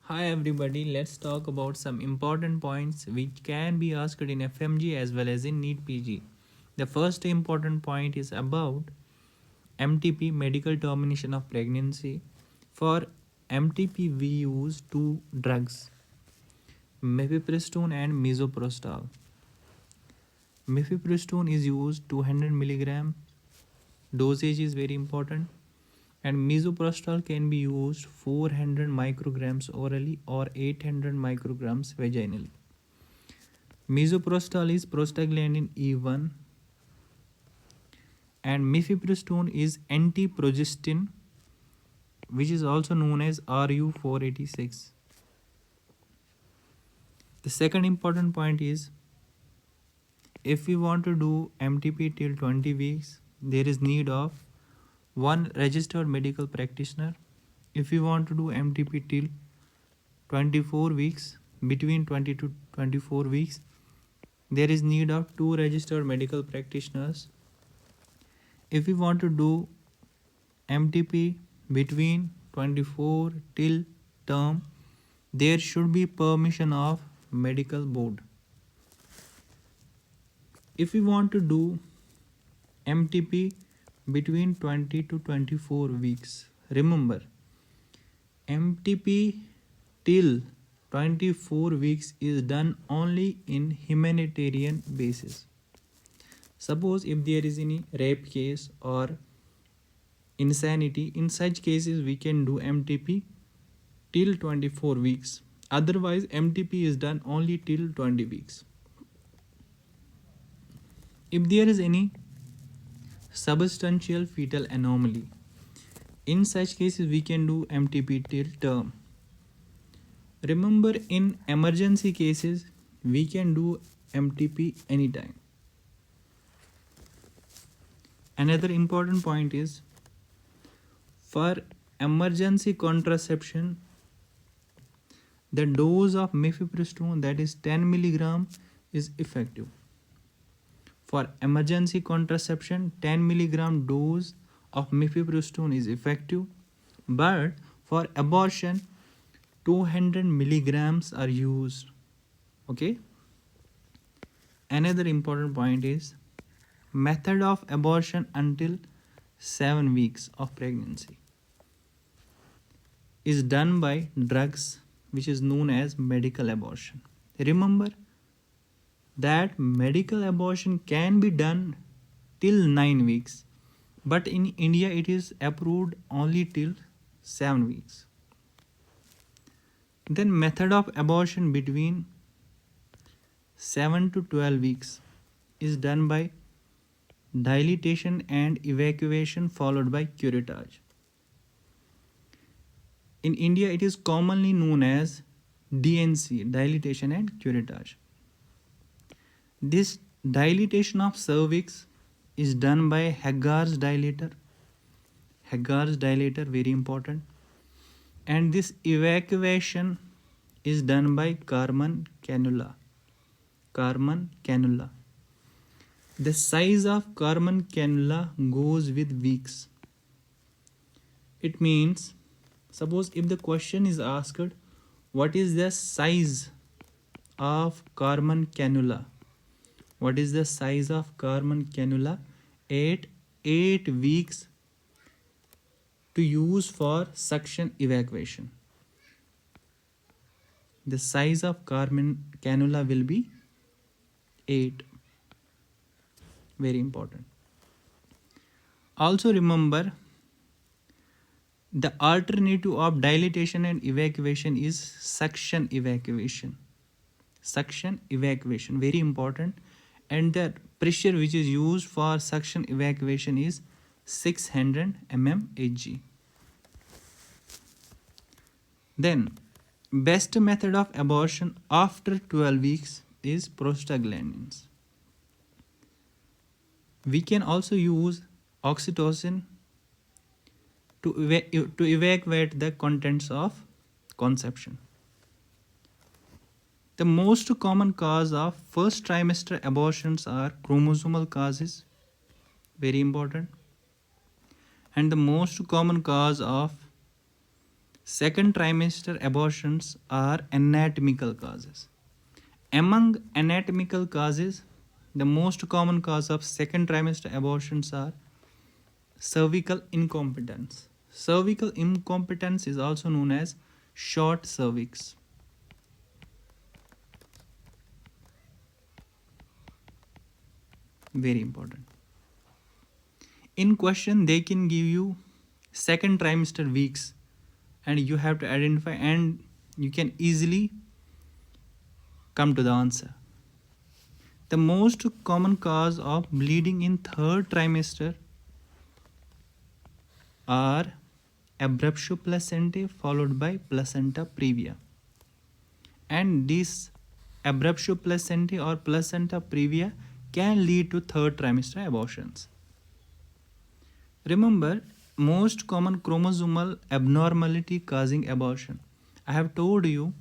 Hi everybody, let's talk about some important points which can be asked in FMG as well as in NEET PG. The first important point is about MTP, medical termination of pregnancy. For MTP we use two drugs, mifepristone and misoprostol. Mifepristone is used 200 milligram, dosage is very important, and misoprostol can be used 400 micrograms orally or 800 micrograms vaginally. Misoprostol is prostaglandin E1 and mifepristone is antiprogestin, which is also known as RU486. The second important point is, if we want to do MTP till 20 weeks, there is need of one registered medical practitioner. If we want to do MTP till 24 weeks, between 20 to 24 weeks, there is need of two registered medical practitioners. If we want to do MTP between 24 till term, there should be permission of medical board. If we want to do MTP between 20 to 24 weeks, remember MTP till 24 weeks is done only in humanitarian basis. Suppose if there is any rape case or insanity, in such cases we can do MTP till 24 weeks. Otherwise MTP is done only till 20 weeks. If there is any substantial fetal anomaly, in such cases we can do MTP till term. Remember, in emergency cases we can do MTP anytime. Another important point is, for emergency contraception, the dose of mifepristone, that is 10 milligram, is effective. For emergency contraception, 10 milligram dose of mifepristone is effective, but for abortion 200 milligrams are used. Okay. Another important point is method of abortion until 7 weeks of pregnancy is done by drugs, which is known as medical abortion. Remember that medical abortion can be done till 9 weeks, but in India it is approved only till 7 weeks. Then method of abortion between 7 to 12 weeks is done by dilatation and evacuation followed by curettage. In India it is commonly known as DNC, dilatation and curettage. This dilatation of cervix is done by Hegars dilator. Hegars dilator, very important. And this evacuation is done by Karman cannula. Karman cannula. The size of Karman cannula goes with weeks. It means, suppose if the question is asked, what is the size of Karman cannula? What is the size of Karman cannula at 8 weeks to use for suction evacuation? The size of Karman cannula will be 8. Very important. Also remember, the alternative of dilatation and evacuation is suction evacuation. Suction evacuation, very important. And the pressure which is used for suction evacuation is 600 mmHg. Then best method of abortion after 12 weeks is prostaglandins. We can also use oxytocin to evacuate the contents of conception. The most common cause of first trimester abortions are chromosomal causes, very important. And the most common cause of Second trimester abortions are anatomical causes. Among anatomical causes, the most common cause of second trimester abortions are cervical incompetence. Cervical incompetence is also known as short cervix. Very important. In question, they can give you second trimester weeks and you have to identify, and you can easily come to the answer. The most common cause of bleeding in third trimester are abruptio placentae followed by placenta previa. And this abruptio placentae or placenta previa can lead to third trimester abortions. Remember, most common chromosomal abnormality causing abortion. I have told you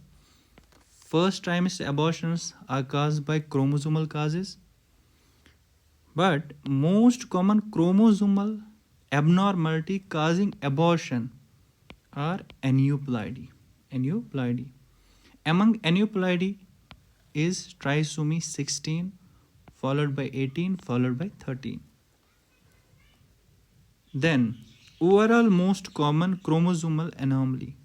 first trimester abortions are caused by chromosomal causes, but most common chromosomal abnormality causing abortion are aneuploidy. Aneuploidy. Among aneuploidy is trisomy 16 followed by 18 followed by 13. Then overall most common chromosomal anomaly.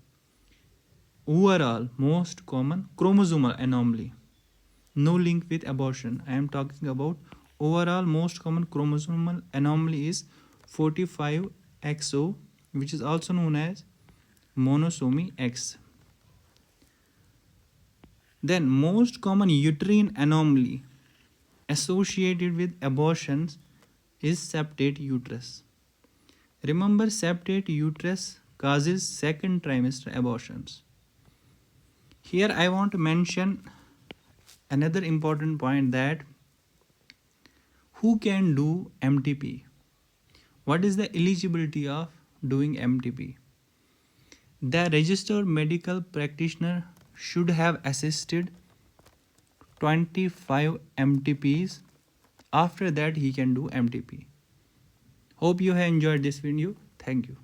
Overall most common chromosomal anomaly. No link with abortion. I am talking about overall most common chromosomal anomaly is 45XO, which is also known as monosomy X. Then most common uterine anomaly associated with abortions is septate uterus. Remember, septate uterus causes second trimester abortions. Here I want to mention another important point, that who can do MTP? What is the eligibility of doing MTP? The registered medical practitioner should have assisted 25 MTPs. After that, he can do MTP. Hope you have enjoyed this video. Thank you.